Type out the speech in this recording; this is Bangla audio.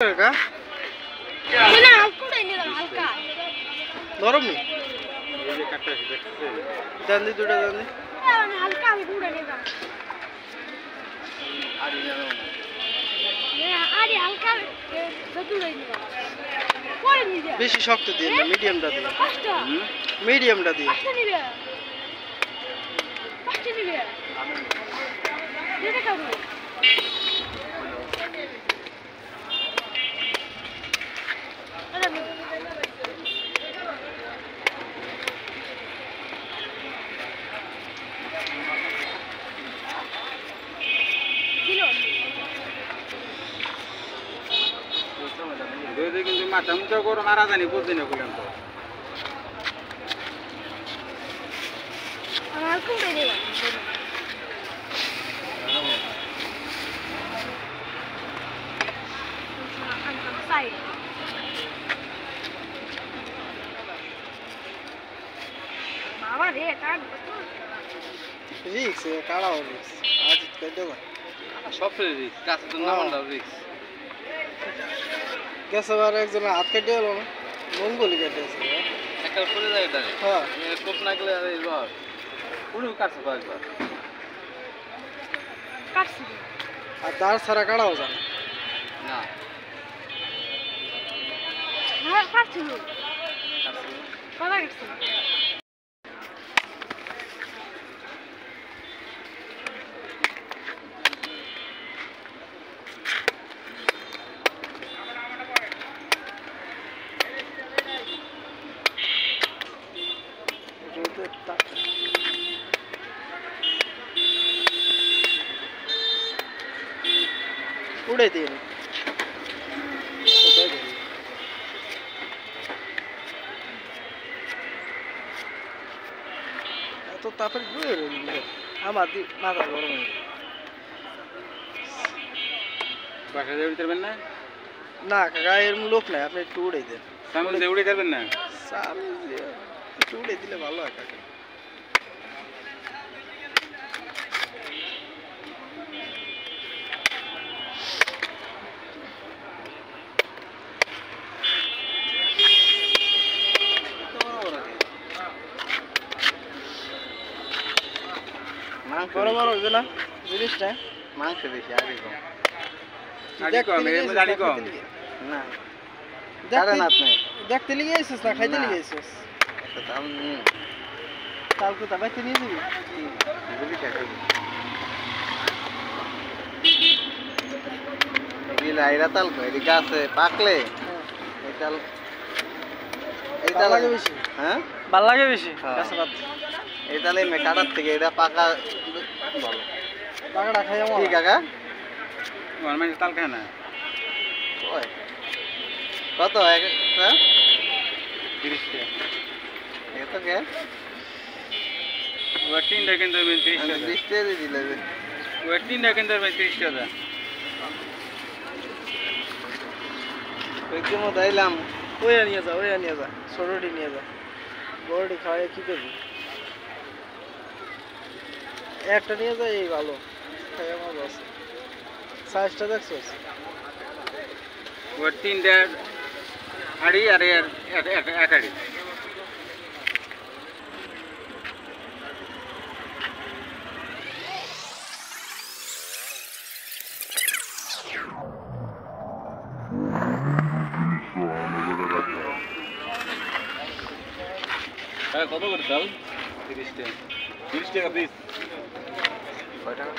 का ना कुठे निघाला हलका नरम नी ये जे काटा देखते दांदी दुडा दांदी हलका कुठे निघाला आडी ना ये आडी हलका जतुले निघाला कोण निघाला বেশি শক্ত দিয়ে না মিডিয়ামটা দিয়ে পাঁচটা মিডিয়ামটা দিয়ে পাঁচটা নিবে যেটা করব দে কিন্তু মাথা মুটা করে মারা জানি বুঝিনা কইলাম তো আমার কোথায় নিবা সাইড বাবা রে কাট রিক্স কাড়া রিক্স আজ কই দেব সব রিস্ক কাছে তো নামান্ডা রিস্ক গেছে বার একজন হাত কেটে গেল না মঙ্গলি কেটেছে একটা পড়ে যায় এটা হ্যাঁ কোপ না গেলে আর এইবার পুরো কাছে পাঁচবার কাটছি আর তার সারা কাড়াও জানে না হ্যাঁ কাটছি কত কাটছি উড়ে দিন এত তাপের ঘুরে আমার মাথা গরম হয়ে বাসা দিয়ে উঠতে পারবেন না না কাকা এর লোক নাই আপনি একটু উড়ে দেন সামনে দিয়ে উঠে যাবেন না একটু উড়ে দিলে ভালো হয় কাকা বড় বড় হইবে না জিনিসটা মাংস বেশি আগে কম আগে কম এর মধ্যে আগে কম না কারণ আপনি দেখতে লিগে আইছিস না খাইতে লিগে আইছিস একটা দাম নিয়ে তাল কোথা বাইতে নিয়ে যাবি বুঝি টাকা এগুলা এরা তাল কই এদিকে আছে পাকলে এই তাল লাগে বেশি হ্যাঁ ভাল লাগে বেশি হ্যাঁ। গাছ বাদ এই তালে মেকাটার থেকে এটা পাকা ভালো টাকাটা খাই আমার কি কাকা গরমেন্ট তাল খায় না ওই কত একটা 30 টাকা এত কে ওই তিনটা কিন্তু 30 টাকা 30 টাকা দিলে ওই তিনটা কিন্তু 30 টাকা একদম দাইলাম ওই নিয়ে যা ছোটটি নিয়ে যা বড়টি খাওয়াই কি করবি একটা নিয়ে যা এই ভালো খাই আমার আছে সাইজটা দেখছিস ওই তিনটা হাড়ি আর এক হাড়ি কত করে চাল 30 টাকা 30 টাকা পিস কয় টাকা